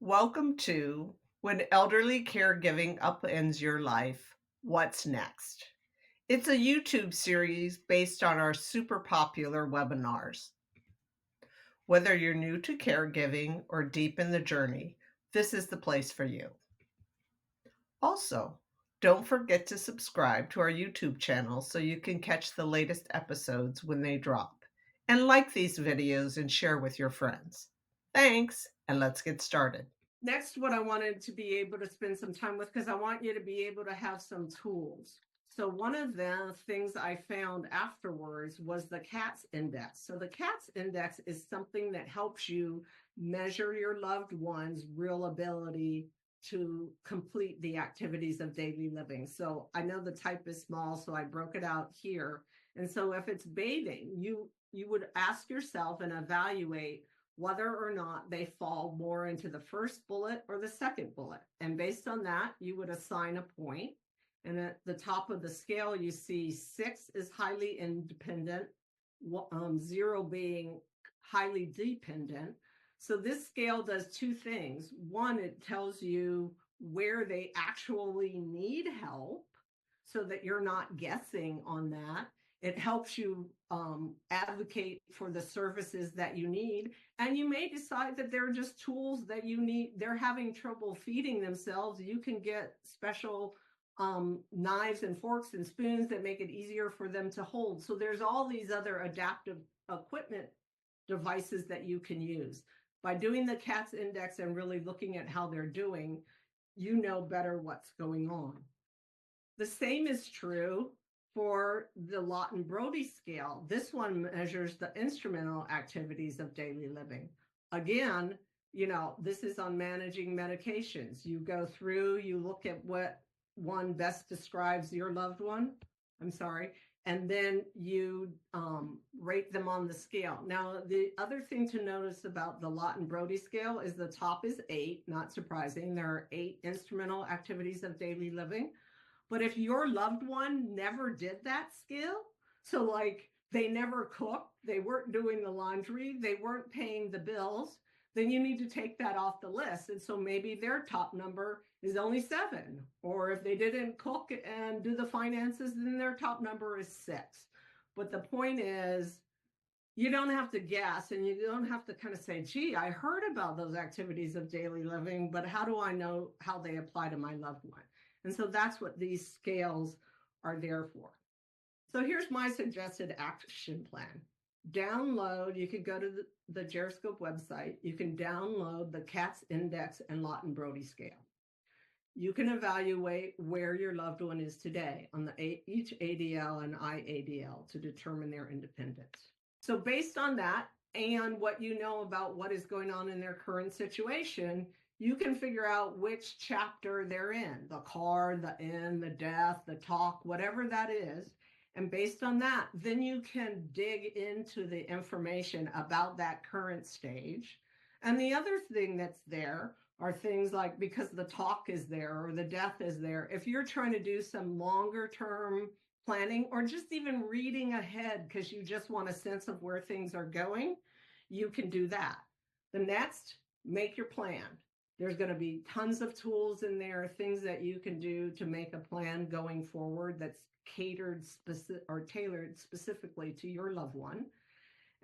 Welcome to When Elderly Caregiving Upends Your Life, What's Next? It's a YouTube series based on our super popular webinars. Whether you're new to caregiving or deep in the journey, this is the place for you. Also, don't forget to subscribe to our YouTube channel so you can catch the latest episodes when they drop. And like these videos and share with your friends. Thanks, and let's get started. Next, what I wanted to be able to spend some time with, because I want you to be able to have some tools. So one of the things I found afterwards was the Katz Index. So the Katz Index is something that helps you measure your loved one's real ability to complete the activities of daily living. So I know the type is small, so I broke it out here. And so if it's bathing, you would ask yourself and evaluate whether or not they fall more into the first bullet or the second bullet. And based on that, you would assign a point. And at the top of the scale, you see 6 is highly independent, 0 being highly dependent. So this scale does two things. One, it tells you where they actually need help so that you're not guessing on that. It helps you advocate for the services that you need. And you may decide that they're just tools that you need. They're having trouble feeding themselves. You can get special knives and forks and spoons that make it easier for them to hold. So there's all these other adaptive equipment devices that you can use. By doing the Katz Index and really looking at how they're doing, you know better what's going on. The same is true for the Lawton-Brody Scale. This one measures the instrumental activities of daily living. Again, this is on managing medications. You go through, you look at what one best describes your loved one. And then you rate them on the scale. Now, the other thing to notice about the Lawton-Brody Scale is the top is 8, not surprising. There are 8 instrumental activities of daily living. But if your loved one never did that skill, so like they never cooked, they weren't doing the laundry, they weren't paying the bills, then you need to take that off the list. And so maybe their top number is only 7. Or if they didn't cook and do the finances, then their top number is 6. But the point is, you don't have to guess, and you don't have to kind of say, gee, I heard about those activities of daily living, but how do I know how they apply to my loved one? And so that's what these scales are there for. So here's my suggested action plan. Download, you could go to the Gyroscope website. You can download the Katz Index and Lawton-Brody Scale. You can evaluate where your loved one is today on each ADL and IADL to determine their independence. So based on that and what you know about what is going on in their current situation, you can figure out which chapter they're in, the car, the end, the death, the talk, whatever that is. And based on that, then you can dig into the information about that current stage. And the other thing that's there are things like, because the talk is there or the death is there, if you're trying to do some longer term planning or just even reading ahead because you just want a sense of where things are going, you can do that. The next, make your plan. There's going to be tons of tools in there, things that you can do to make a plan going forward that's catered or tailored specifically to your loved one.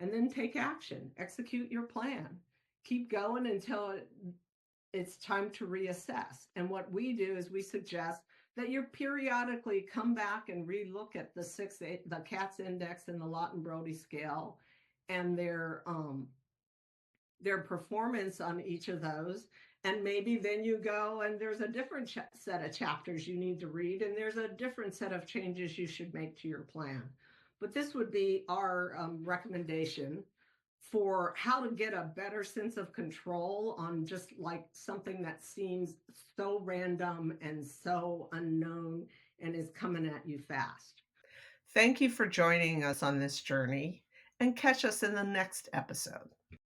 And then take action, execute your plan. Keep going until it's time to reassess. And what we do is we suggest that you periodically come back and relook at the Katz Index and the Lawton-Brody Scale and their performance on each of those. And maybe then you go and there's a different set of chapters you need to read, and there's a different set of changes you should make to your plan. But this would be our recommendation for how to get a better sense of control on just like something that seems so random and so unknown and is coming at you fast. Thank you for joining us on this journey, and catch us in the next episode.